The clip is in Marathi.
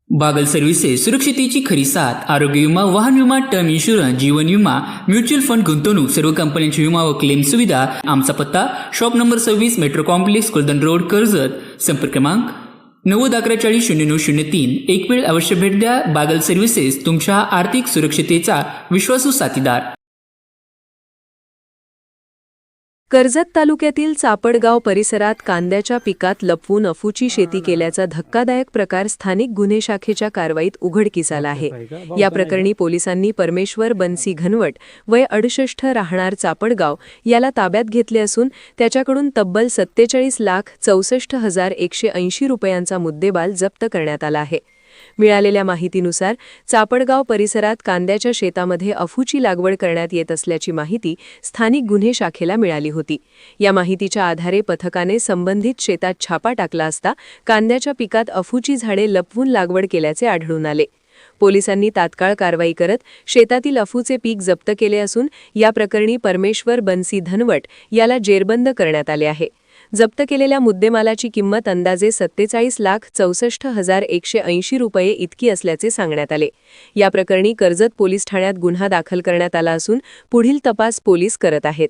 बागल सर्व्हिसेस सुरक्षितेची खरी साथ। आरोग्य विमा, वाहन विमा, टर्म इन्शुरन्स, जीवन विमा, म्युच्युअल फंड, गुंतवणूक, सर्व कंपन्यांची विमा व क्लेम सुविधा। आमचा पत्ता shop number 26, metro complex, Kuldan road, Karjat. संपर्क क्रमांक 9011400903। एक वेळ अवश्य भेट द्या। बागल सर्व्हिसेस, तुमच्या आर्थिक सुरक्षितेचा विश्वासू साथीदार। कर्जत तालुक्यातील चापडगाव परिसरात कांद्याच्या पिकात लपवून अफूची शेती केल्याचा धक्कादायक प्रकार स्थानिक गुन्हे शाखेच्या कारवाईत उघडकीस आला आहे। या प्रकरणी पोलिसांनी परमेश्वर बनसी घनवट वय 68 राहणार चापडगाव याला ताब्यात घेतले असून त्याच्याकडून तब्बल 47,64,180 रुपयांचा मुद्देमाल जप्त करण्यात आला आहे। मिळालेल्या माहितीनुसार चापडगाव परिसरात कांद्याच्या शेतामध्ये अफूची लागवड करण्यात येत असल्याची माहिती स्थानिक गुन्हे शाखेला मिळाली होती। या माहितीच्या आधारे पथकाने संबंधित शेतात छापा टाकला असता कांद्याच्या पिकात अफूची झाडे लपवून लागवड केल्याचे आढळून आले। पोलिसांनी तात्काळ कारवाई करत शेतातील अफूचे पीक जप्त केले असून या प्रकरणी परमेश्वर बनसी धनवट याला जेरबंद करण्यात आले आहे। जप्त केलेल्या मुद्देमालाची किंमत अंदाजे 47,64,180 रुपये इतकी असल्याचे सांगण्यात आले। या प्रकरणी कर्जत पोलीस ठाण्यात गुन्हा दाखल करण्यात आला असून पुढील तपास पोलीस करत आहेत।